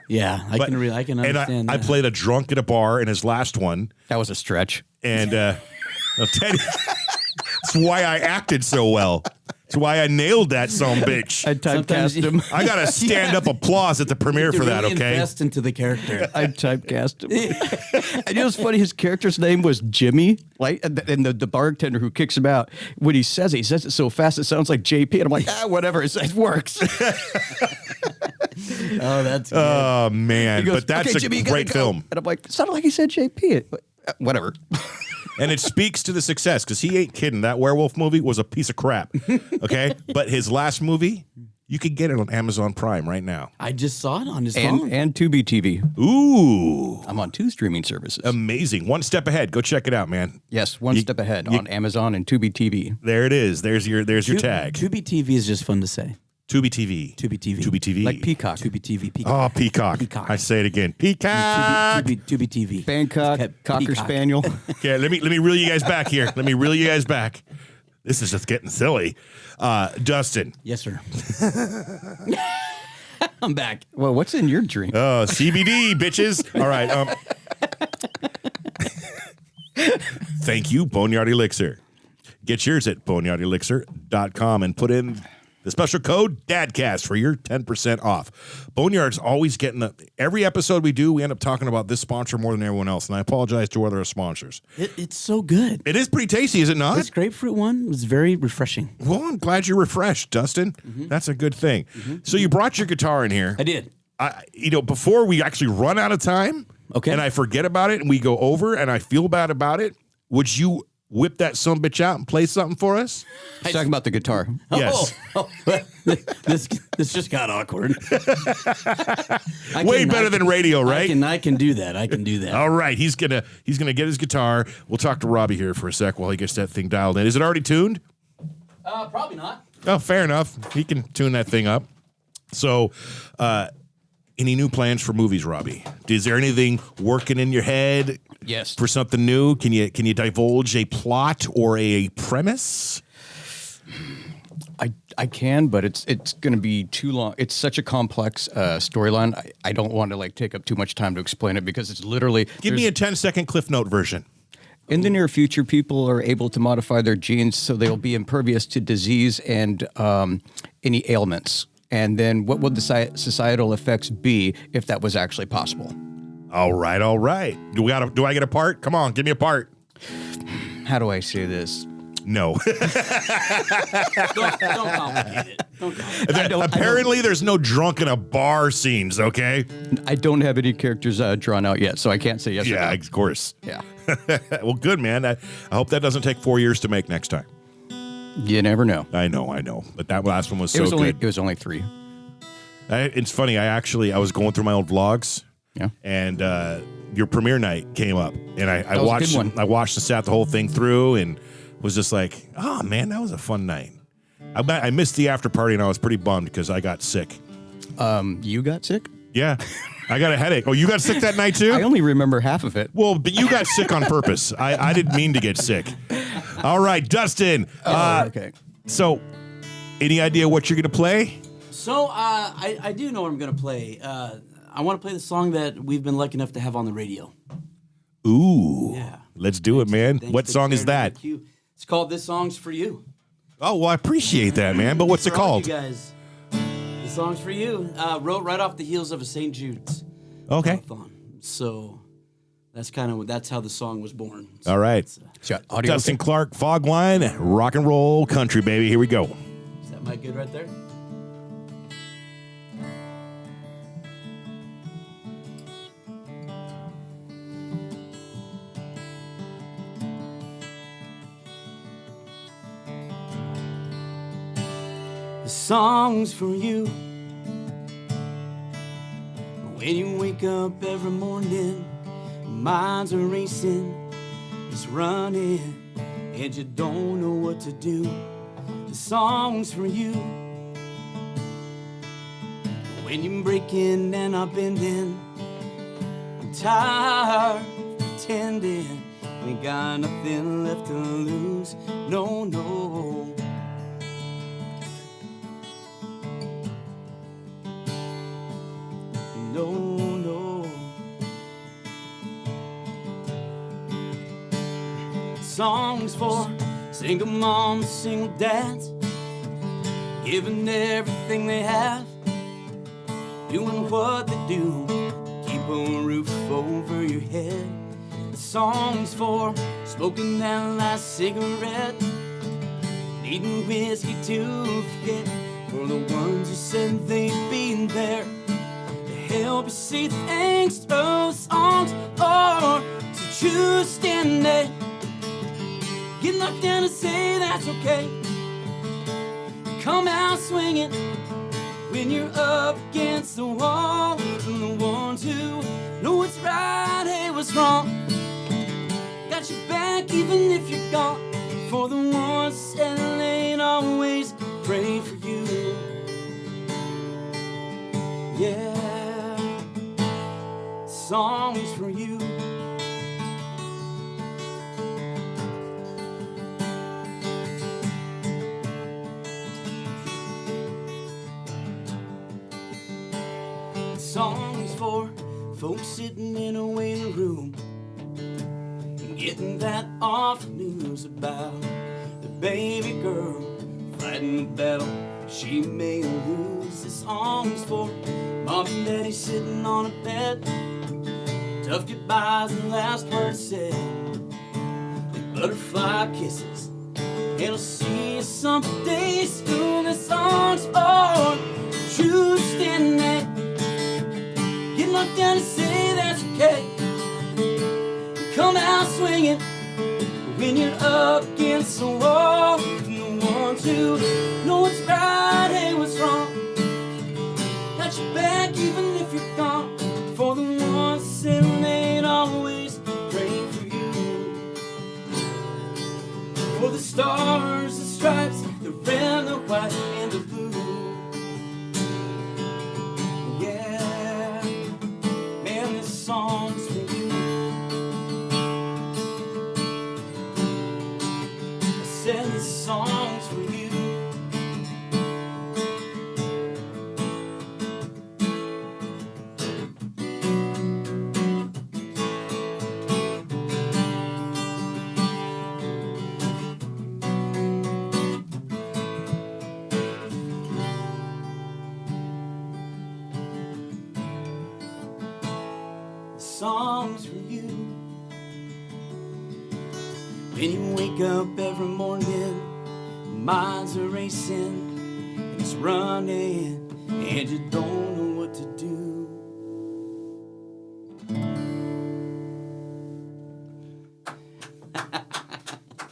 Yeah, I can understand And that. I played a drunk at a bar in his last one. That was a stretch. And I'll tell you, that's why I acted so well. That's why I nailed that bitch. I typecast him. I got a stand-up applause at the premiere for that, really okay? invest into the character. I typecast him. And what's funny? His character's name was Jimmy, and the bartender who kicks him out, when he says it so fast it sounds like JP, and I'm like, whatever, it works. Oh, that's good. Oh, man. He goes, But that's "Okay, a Jimmy, you gotta great go." film. And I'm like, it sounded like he said JP. Whatever. And it speaks to the success, because he ain't kidding. That werewolf movie was a piece of crap, okay? But his last movie, you could get it on Amazon Prime right now. I just saw it on his phone. And Tubi TV. Ooh. I'm on 2 streaming services. Amazing. One step ahead. Go check it out, man. Yes, one step ahead on Amazon and Tubi TV. There it is. There's your tag. Tubi TV is just fun to say. Tubi TV. Tubi TV. Tubi TV. Like Peacock. Tubi TV. Peacock. Oh, Peacock. Peacock. I say it again. Peacock. Tubi TV. Bangkok, Cocker Peacock. Spaniel. Okay, let me reel you guys back here. Let me reel you guys back. This is just getting silly. Dustin. Yes, sir. I'm back. Well, what's in your drink? CBD, bitches. All right. Thank you, Boneyard Elixir. Get yours at boneyardelixir.com and put in the special code DADCAST for your 10% off. Boneyard's always getting every episode we do, we end up talking about this sponsor more than everyone else. And I apologize to other sponsors. It's so good. It is pretty tasty, is it not? This grapefruit one was very refreshing. Well, I'm glad you're refreshed, Dustin. That's a good thing. So you brought your guitar in here. I did. Before we actually run out of time, Okay. and I forget about it, and we go over, and I feel bad about it, would you whip that sumbitch out and play something for us? He's talking about the guitar. Yes. Oh, this just got awkward. Way better than radio, right? I can do that. I can do that. All right, he's gonna get his guitar. We'll talk to Robbie here for a sec while he gets that thing dialed in. Is it already tuned? Probably not. Oh, fair enough. He can tune that thing up. So, any new plans for movies, Robbie? Is there anything working in your head? Yes. For something new? Can you divulge a plot or a premise? I can, but it's going to be too long. It's such a complex storyline. I don't want to take up too much time to explain it because it's literally Give me a 10-second Cliff Note version. In the near future, people are able to modify their genes so they'll be impervious to disease and any ailments. And then what would the societal effects be if that was actually possible? All right, all right. Do I get a part? Come on, give me a part. How do I say this? No. Don't complicate it. Don't complicate it. Apparently, there's no drunk in a bar scenes, okay? I don't have any characters drawn out yet, so I can't say yes or no. Yeah, of course. Yeah. Well, good, man. I hope that doesn't take 4 years to make next time. You never know. I know. But that last one was It good. was only 3. It's funny. I was going through my old vlogs. Yeah. And your premiere night came up, and I was a watched. good one. I watched and sat the whole thing through, and was just like, "Oh man, that was a fun night." I missed the after party, and I was pretty bummed because I got sick. You got sick? Yeah, I got a headache. Oh, you got sick that night too? I only remember half of it. Well, but you got sick on purpose. I didn't mean to get sick. All right, Dustin. Okay. So, any idea what you're gonna play? So I do know what I'm going to play. I want to play the song that we've been lucky enough to have on the radio. Ooh. Yeah. Let's do it, man. Thanks What to song is Karen that? McHugh. It's called "This Song's for You." Oh, well, I appreciate that, man. But what's it For all called? you guys, "This Song's for You." Wrote right off the heels of a St. Jude's Okay. marathon. So that's how the song was born. So All right. it's, Got audio. Dustin Clark, Fogline, rock and roll country, baby. Here we go. is that mic good right there? The song's for you. When you wake up every morning, your minds are racing, it's running, and you don't know what to do. The song's for you. When you're breaking and not bending, I'm tired of pretending, we got nothing left to lose. No, no. No, no. Songs for single moms, single dads, giving everything they have, doing what they do, keep a roof over your head. Songs for smoking that last cigarette, needing whiskey to forget, for the ones who said they'd been there, help you see things through songs, or to choose stand there, get knocked down and say that's okay, come out swinging when you're up against the wall, from the ones who know what's right, hey, what's wrong, got your back even if you're gone, for the ones that ain't always pray for you, yeah. Songs for you. Songs for folks sitting in a waiting room, getting that awful news about the baby girl fighting the battle she may lose. The songs for mom and daddy sitting on a bed, tough goodbyes and last words said, like butterfly kisses, and I'll see you someday soon. The songs for true standing there, get knocked down and say that's okay, come out swinging when you're up against the wall, from the ones who know what's right, hey, what's wrong, got your back even if you're gone, for the ones that ain't always pray for you, for the stars, the stripes, the red, the white, and the blue, yeah, man, this song's for you. I said this song's for you. songs for you. When you wake up every morning, minds are racing, and it's running, and you don't know what to do.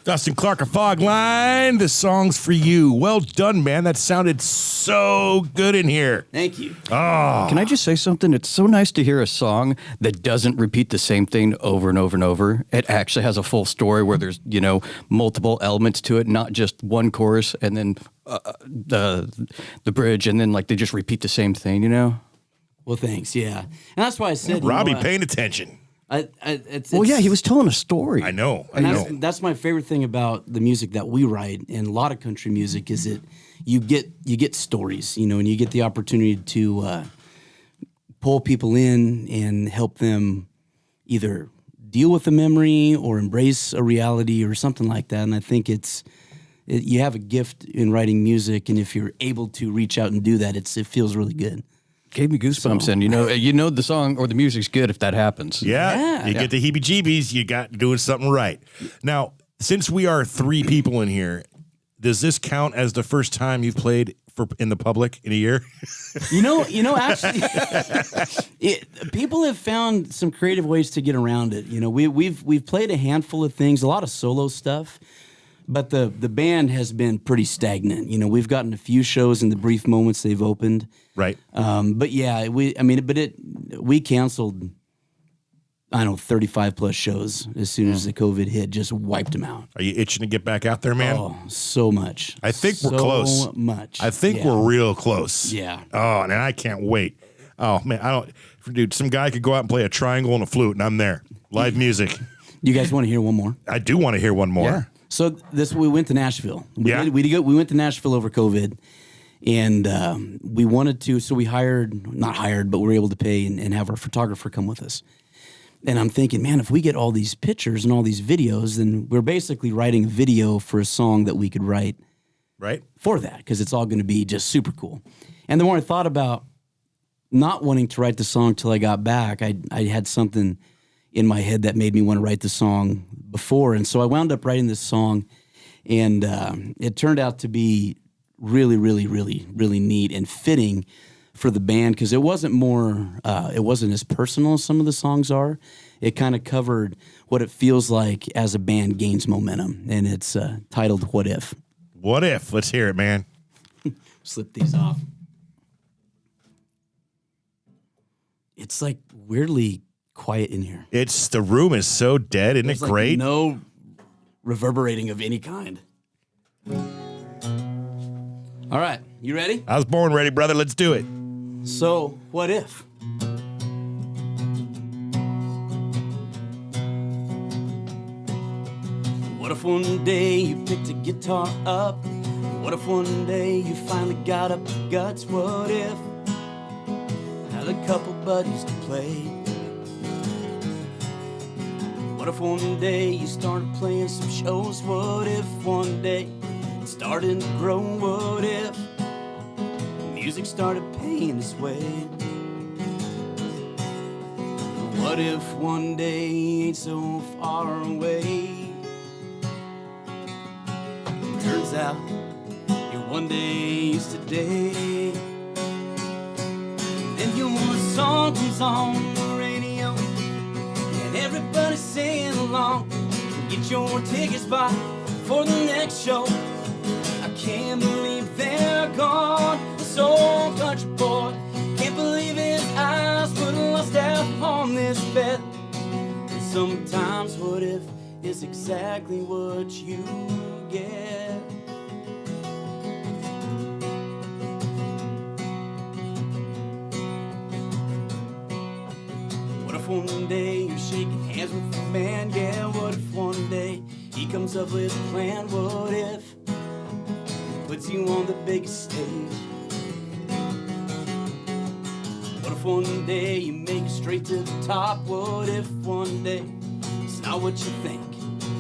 Dustin Clark of Fogline, the song's for you. Well done, man. That sounded so good in here. Thank you. Can I just say something? It's so nice to hear a song that doesn't repeat the same thing over and over and over. It actually has a full story where there's, multiple elements to it, not just one chorus and then the bridge, and then like they just repeat the same thing, Well, thanks. Yeah. And that's why I said, Robbie paying attention. He was telling a story. I know. That's my favorite thing about the music that we write, and a lot of country music, is that you get stories, and you get the opportunity to pull people in and help them either deal with a memory or embrace a reality or something like that. And I think you have a gift in writing music, and if you're able to reach out and do that, it feels really good. Gave me goosebumps, and the song or the music's good if that happens. Yeah. You get the heebie-jeebies, you got doing something right. Now, since we are 3 people in here, does this count as the first time you've played in the public in a year? Actually, people have found some creative ways to get around it. We've played a handful of things, a lot of solo stuff, but the band has been pretty stagnant. We've gotten a few shows in the brief moments they've opened. Right. But yeah, we canceled, 35 plus shows as soon as the COVID hit, just wiped them out. Are you itching to get back out there, man? Oh, so much. I think we're close. So much. I think we're real close. Yeah. Oh, and I can't wait. Oh man, dude, some guy could go out and play a triangle and a flute and I'm there. Live music. You guys want to hear one more? I do want to hear one more. Yeah. So we went to Nashville. We went to Nashville over COVID, and we wanted to. So we we were able to pay and have our photographer come with us. And I'm thinking, man, if we get all these pictures and all these videos, then we're basically writing a video for a song that we could write, right, for that, because it's all going to be just super cool. And the more I thought about not wanting to write the song till I got back, I had something in my head that made me want to write the song before. And so I wound up writing this song, and it turned out to be really, really, really, really neat and fitting for the band, because it wasn't as personal as some of the songs are. It kind of covered what it feels like as a band gains momentum, and it's titled What If. What If? Let's hear it, man. Slip these off. It's like weirdly quiet in here. The room is so dead, isn't it great? No reverberating of any kind. All right, you ready? I was born ready, brother. Let's do it. So, what if? What if one day you picked a guitar up? What if one day you finally got up the guts? What if had a couple buddies to play? What if one day you started playing some shows? What if one day it started to grow? What if music started paying its way? What if one day ain't so far away? Turns out your one day is today. Then your song comes on the radio, and everybody's singing along. Get your tickets by for the next show. I can't believe they're gone. This old country boy can't believe his eyes put lost out on this bed. And sometimes what if is exactly what you get? What if one day you're shaking hands with a man? Yeah, what if one day he comes up with a plan? What if he puts you on the biggest stage? What if one day you make it straight to the top? What if one day it's not what you think,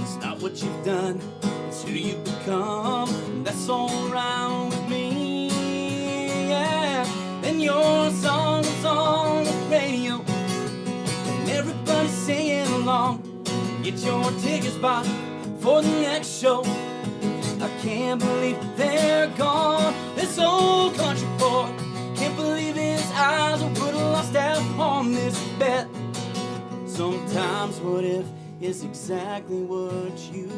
it's not what you've done, it's who you've become? And that's alright with me, yeah. Then your song is on the radio, and everybody Get your tickets bought for the next show. I can't believe they're gone. This old country boy can't believe his eyes will put a lost out on this bet. Sometimes what if is exactly what you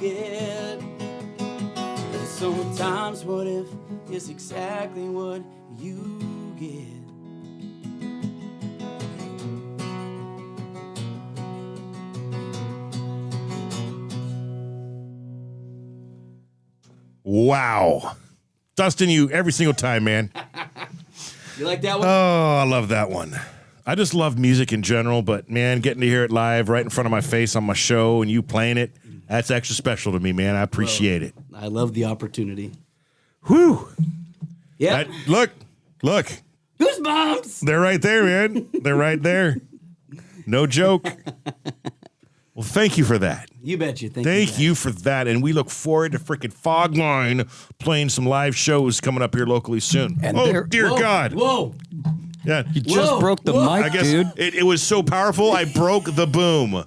get. Sometimes what if is exactly what you get. Wow. Dustin, you every single time, man. You like that one? Oh, I love that one. I just love music in general, but man, getting to hear it live right in front of my face on my show and you playing it, that's extra special to me, man. I appreciate it. I love the opportunity. Whew. Yeah. Look. Goosebumps. They're right there, man. They're right there. No joke. Well, thank you for that. You betcha. Thank you for that. And we look forward to freaking Fogline playing some live shows coming up here locally soon. And dear Whoa, God. Whoa. Yeah. You just broke the mic, I guess dude. it was so powerful, I broke the boom.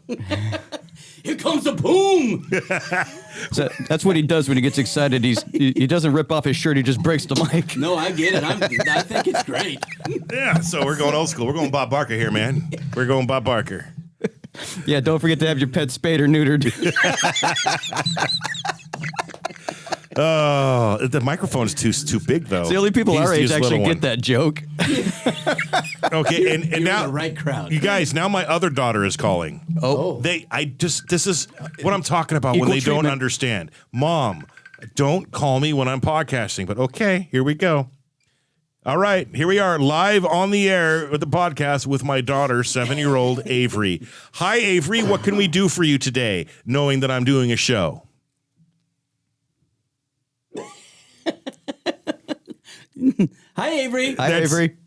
Here comes the boom. So that's what he does when he gets excited. He doesn't rip off his shirt. He just breaks the mic. No, I get it. I think it's great. Yeah, so we're going old school. We're going Bob Barker here, man. We're going Bob Barker. Yeah, don't forget to have your pet spayed or neutered. Oh, the microphone's too big though. The only people our age actually get that joke. Okay, and You're now in the right crowd. you guys, now my other daughter is calling. Oh. This is what I'm talking about when Equal they don't treatment. understand. Mom, don't call me when I'm podcasting, but okay, here we go. All right, here we are live on the air with the podcast with my daughter, 7-year-old Avery. Hi, Avery. What can we do for you today, knowing that I'm doing a show? Hi, Avery. Hi, That's- Avery.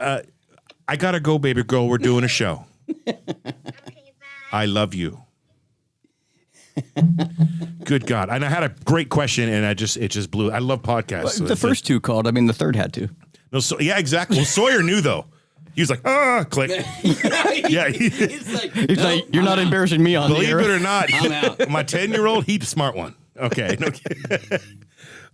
I gotta go, baby girl. We're doing a show. Okay, bye. I love you. Good God. And I had a great question and it just blew. I love podcasts. The first two called. I mean, the third had to. No, yeah, exactly. Well, Sawyer knew though. He was like, click. Yeah. He's like, He's like, you're not embarrassing me on the Believe air. it or not, I'm out. my 10-year-old, he's a smart one. Okay.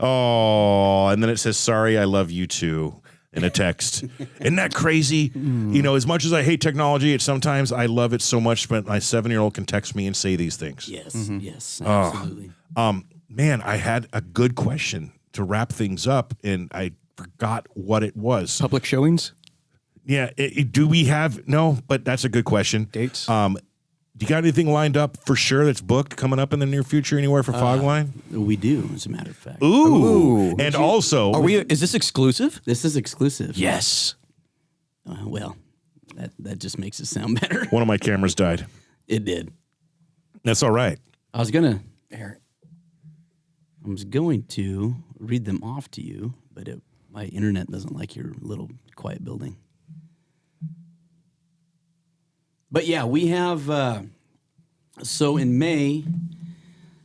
Oh, and then it says, sorry, I love you too. In a text. Isn't that crazy? You know, as much as I hate technology, sometimes I love it so much, but my 7-year-old can text me and say these things. Yes, yes, absolutely. Man, I had a good question to wrap things up, and I forgot what it was. Public showings? Yeah, do we have, no, but that's a good question. Dates? Do you got anything lined up for sure that's booked coming up in the near future anywhere for Fogline? We do, as a matter of fact. Ooh. And also, Is this exclusive? This is exclusive. Yes. Well, that just makes it sound better. one of my cameras died. It did. That's all right. I was going to read them off to you, but my internet doesn't like your little quiet building. But yeah, we have, so in May,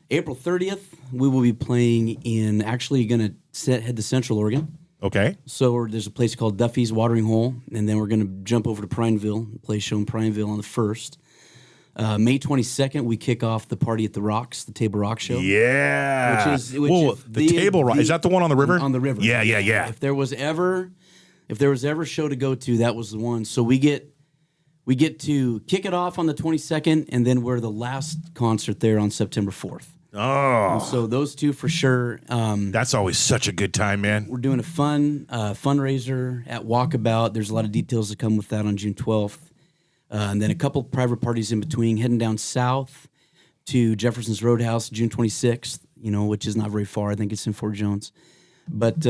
April 30th, we will be playing actually going to head to Central Oregon. Okay. So there's a place called Duffy's Watering Hole, and then we're going to jump over to Prineville, play a show in Prineville on the 1st. May 22nd, we kick off the Party at the Rocks, the Table Rock Show. Yeah. Which is the Table Rock. Is that the one on the river? On the river. Yeah. If there was ever a show to go to, that was the one. So we get to kick it off on the 22nd, and then we're the last concert there on September 4th. Oh. And so those two for sure. That's always such a good time, man. We're doing a fun fundraiser at Walkabout. There's a lot of details that come with that on June 12th. And then a couple private parties in between, heading down south to Jefferson's Roadhouse, June 26th, which is not very far. I think it's in Fort Jones. But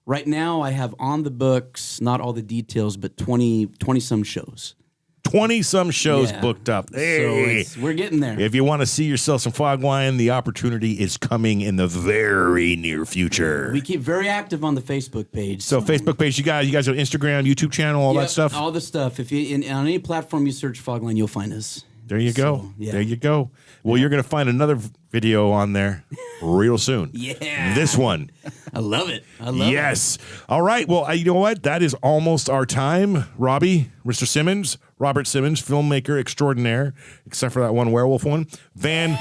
right now I have on the books, not all the details, but 20-some shows. 20-some shows Yeah. booked up. Hey. So we're getting there. If you want to see yourself some Fogline, the opportunity is coming in the very near future. We keep very active on the Facebook page. So Facebook page, you guys have Instagram, YouTube channel, all Yep, that stuff? All the stuff. If you on any platform you search Fogline, you'll find us. There you go. So, yeah. There you go. Well, you're going to find another video on there real soon. Yeah. This one. I love it. I love it. Yes. All right. Well, you know what? That is almost our time. Robbie, Mr. Simmons, Robert Simmons, filmmaker extraordinaire, except for that one werewolf one. Van.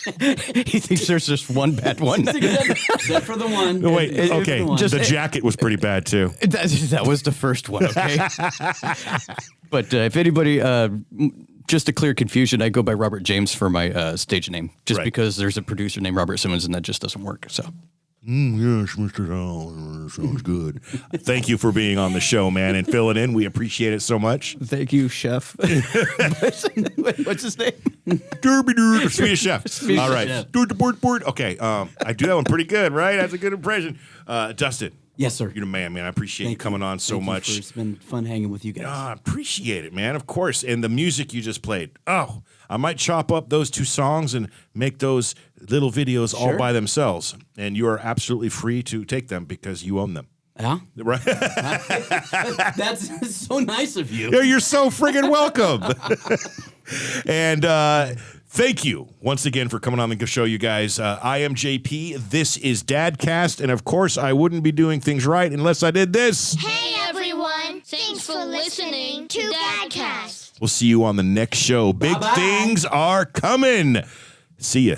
He thinks there's just one bad one. Except for the one. No, wait. Except for Okay. the one. The jacket was pretty bad, too. That was the first one, okay? But if anybody, just to clear confusion, I go by Robert James for my stage name, just Right. because there's a producer named Robert Simmons, and that just doesn't work. So. Yes, Mr. Dollar. Sounds good. Thank you for being on the show, man, and filling in. We appreciate it so much. Thank you, Chef. What's his name? Derby Doo, Swedish Chef. All right. Chef. Do the board. Okay. I do that one pretty good, right? That's a good impression. Dustin. Yes, sir. You're the man, man. I appreciate you coming on so much. It's been fun hanging with you guys. I appreciate it, man. Of course. And the music you just played. Oh, I might chop up those 2 songs and make those little videos all Sure. by themselves. And you are absolutely free to take them because you own them. Yeah? Right? That's so nice of you. Yeah, you're so friggin' welcome. And thank you once again for coming on the show, you guys. I am JP. This is Dadcast. And of course, I wouldn't be doing things right unless I did this. Hey everyone, thanks for listening to Dadcast. We'll see you on the next show. Big Bye-bye. things are coming. See ya.